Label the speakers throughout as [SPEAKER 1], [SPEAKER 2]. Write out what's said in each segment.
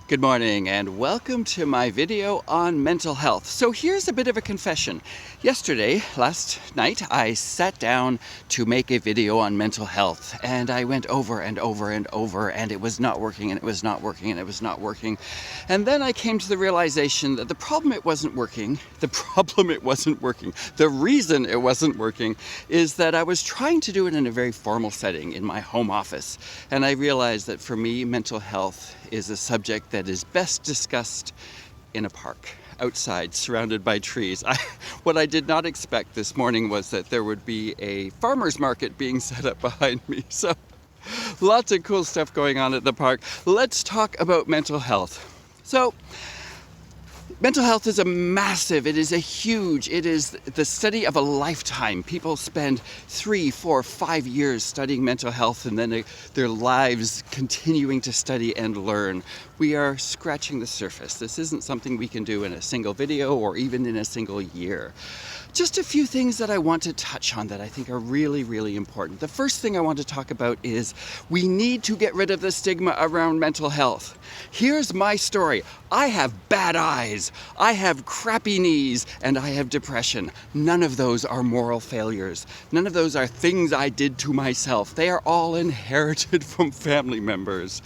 [SPEAKER 1] Good morning and welcome to my video on mental health. So here's a bit of a confession. Last night, I sat down to make a video on mental health and I went over and over and over and it was not working and it was not working and it was not working. And then I came to the realization that the reason it wasn't working is that I was trying to do it in a very formal setting in my home office. And I realized that for me, mental health is a subject that is best discussed in a park, outside, surrounded by trees. What I did not expect this morning was that there would be a farmer's market being set up behind me. So lots of cool stuff going on at the park. Let's talk about mental health. So mental health is it is the study of a lifetime. People spend 3, 4, 5 years studying mental health and then their lives continuing to study and learn. We are scratching the surface. This isn't something we can do in a single video or even in a single year. Just a few things that I want to touch on that I think are really, really important. The first thing I want to talk about is we need to get rid of the stigma around mental health. Here's my story. I have bad eyes, I have crappy knees, and I have depression. None of those are moral failures. None of those are things I did to myself. They are all inherited from family members.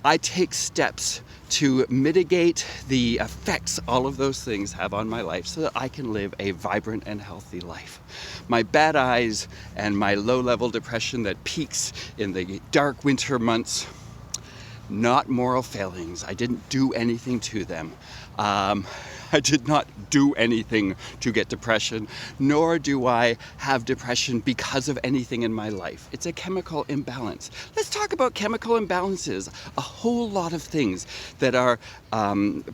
[SPEAKER 1] I take steps to mitigate the effects all of those things have on my life so that I can live a vibrant and healthy life. My bad eyes and my low-level depression that peaks in the dark winter months, not moral failings. I didn't do anything to them. I did not do anything to get depression, nor do I have depression because of anything in my life. It's a chemical imbalance. Let's talk about chemical imbalances. A whole lot of things that are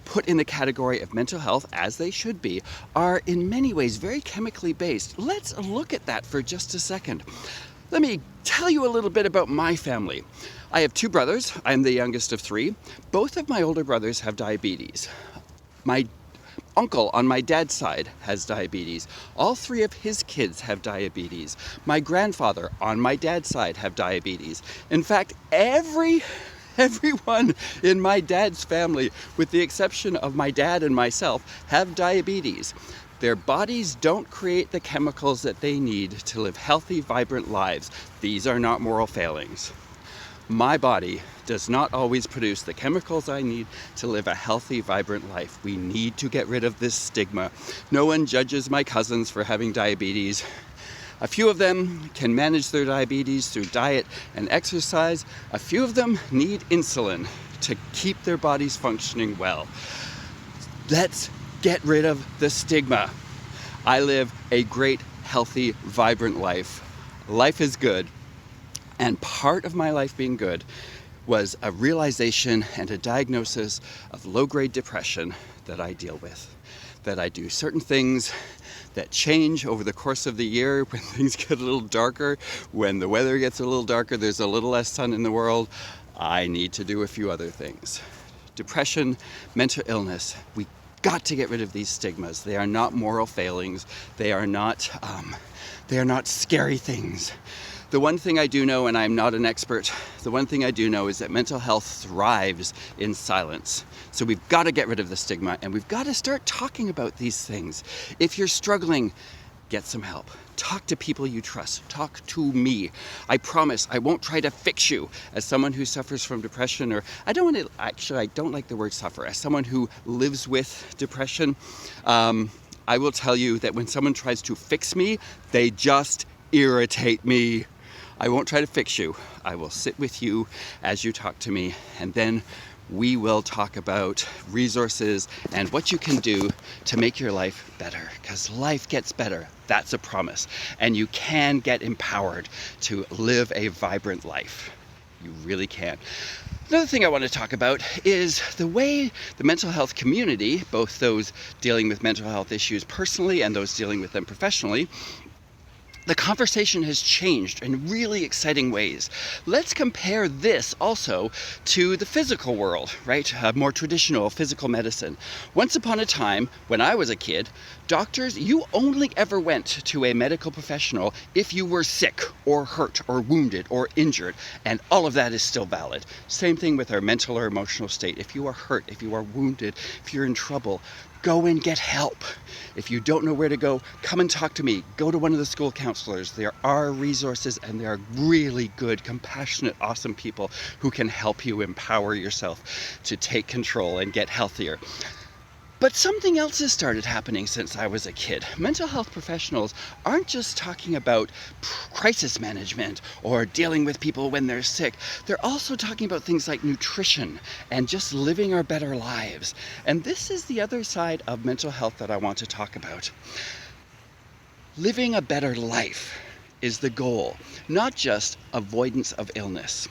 [SPEAKER 1] put in the category of mental health, as they should be, are in many ways very chemically based. Let's look at that for just a second. Let me tell you a little bit about my family. I have 2 brothers. I'm the youngest of 3. Both of my older brothers have diabetes. My uncle on my dad's side has diabetes. All 3 of his kids have diabetes. My grandfather on my dad's side have diabetes. In fact, everyone in my dad's family, with the exception of my dad and myself, have diabetes. Their bodies don't create the chemicals that they need to live healthy, vibrant lives. These are not moral failings. My body does not always produce the chemicals I need to live a healthy, vibrant life. We need to get rid of this stigma. No one judges my cousins for having diabetes. A few of them can manage their diabetes through diet and exercise. A few of them need insulin to keep their bodies functioning well. Let's get rid of the stigma. I live a great, healthy, vibrant life. Life is good. And part of my life being good was a realization and a diagnosis of low-grade depression that I deal with. That I do certain things that change over the course of the year when things get a little darker, when the weather gets a little darker, there's a little less sun in the world. I need to do a few other things. Depression, mental illness, we got to get rid of these stigmas. They are not moral failings. They are not scary things. The one thing I do know, and I'm not an expert, the one thing I do know is that mental health thrives in silence. So we've got to get rid of the stigma and we've got to start talking about these things. If you're struggling, get some help. Talk to people you trust. Talk to me. I promise I won't try to fix you as someone who suffers from depression, or I don't like the word suffer. As someone who lives with depression, I will tell you that when someone tries to fix me, they just irritate me. I won't try to fix you. I will sit with you as you talk to me, and then we will talk about resources and what you can do to make your life better, because life gets better. That's a promise. And you can get empowered to live a vibrant life. You really can. Another thing I want to talk about is the way the mental health community, both those dealing with mental health issues personally and those dealing with them professionally, the conversation has changed in really exciting ways. Let's compare this also to the physical world, right? More traditional physical medicine. Once upon a time, when I was a kid, doctors, you only ever went to a medical professional if you were sick or hurt or wounded or injured, and all of that is still valid. Same thing with our mental or emotional state. If you are hurt, if you are wounded, if you're in trouble, go and get help. If you don't know where to go, come and talk to me. Go to one of the school counselors. There are resources, and there are really good, compassionate, awesome people who can help you empower yourself to take control and get healthier. But something else has started happening since I was a kid. Mental health professionals aren't just talking about crisis management or dealing with people when they're sick. They're also talking about things like nutrition and just living our better lives. And this is the other side of mental health that I want to talk about. Living a better life is the goal, not just avoidance of illness.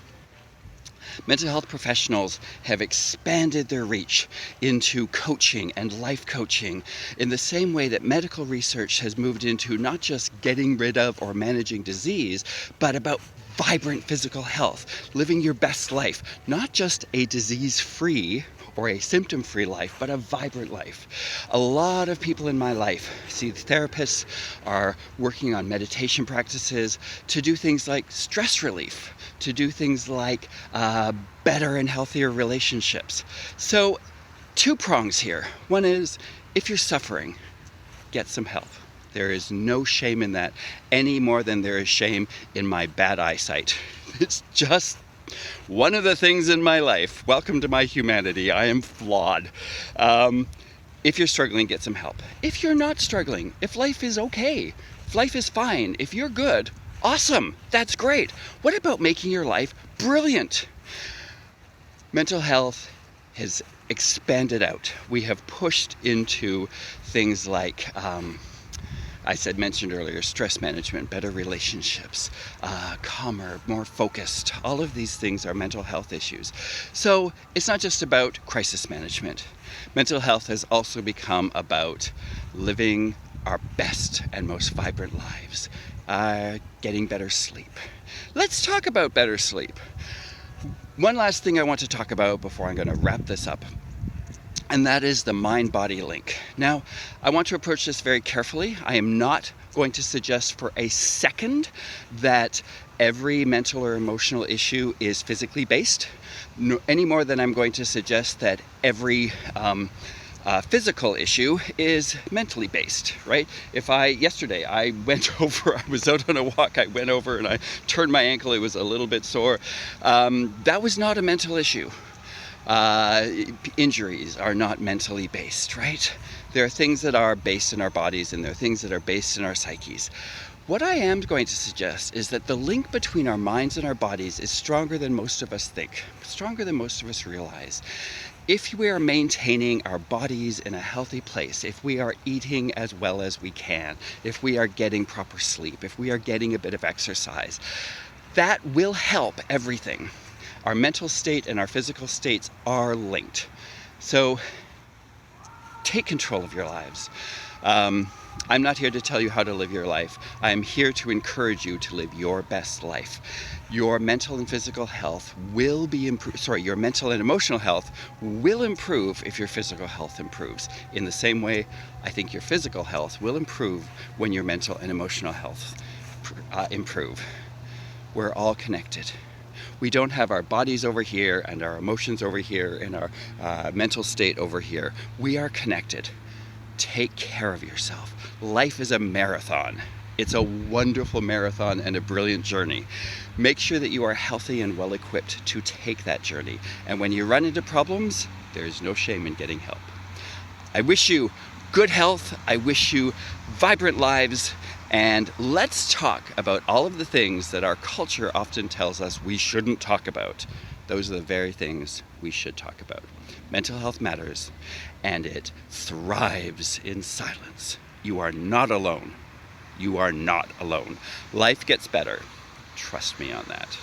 [SPEAKER 1] Mental health professionals have expanded their reach into coaching and life coaching in the same way that medical research has moved into not just getting rid of or managing disease, but about vibrant physical health, living your best life, not just a disease-free or a symptom-free life, but a vibrant life. A lot of people in my life, see therapists, are working on meditation practices to do things like stress relief, to do things like better and healthier relationships. So 2 prongs here. One is, if you're suffering, get some help. There is no shame in that any more than there is shame in my bad eyesight. It's just one of the things in my life. Welcome to my humanity. I am flawed. If you're struggling, get some help. If you're not struggling, if life is okay, if life is fine, if you're good, awesome, that's great. What about making your life brilliant? Mental health has expanded out. We have pushed into things like mentioned earlier, stress management, better relationships, calmer, more focused. All of these things are mental health issues. So it's not just about crisis management. Mental health has also become about living our best and most vibrant lives, getting better sleep. Let's talk about better sleep. One last thing I want to talk about before I'm going to wrap this up, and that is the mind-body link. Now, I want to approach this very carefully. I am not going to suggest for a second that every mental or emotional issue is physically based, any more than I'm going to suggest that every physical issue is mentally based, right? Yesterday I was out on a walk, I went over and I turned my ankle, it was a little bit sore. That was not a mental issue. Injuries are not mentally based, right? There are things that are based in our bodies and there are things that are based in our psyches. What I am going to suggest is that the link between our minds and our bodies is stronger than most of us think, stronger than most of us realize. If we are maintaining our bodies in a healthy place, if we are eating as well as we can, if we are getting proper sleep, if we are getting a bit of exercise, that will help everything. Our mental state and our physical states are linked. So take control of your lives. I'm not here to tell you how to live your life. I am here to encourage you to live your best life. Your mental and physical health will be your mental and emotional health will improve if your physical health improves. In the same way, I think your physical health will improve when your mental and emotional health improve. We're all connected. We don't have our bodies over here and our emotions over here and our mental state over here. We are connected. Take care of yourself. Life is a marathon. It's a wonderful marathon and a brilliant journey. Make sure that you are healthy and well equipped to take that journey. And when you run into problems, there is no shame in getting help. I wish you good health. I wish you vibrant lives. And let's talk about all of the things that our culture often tells us we shouldn't talk about. Those are the very things we should talk about. Mental health matters, and it thrives in silence. You are not alone. You are not alone. Life gets better. Trust me on that.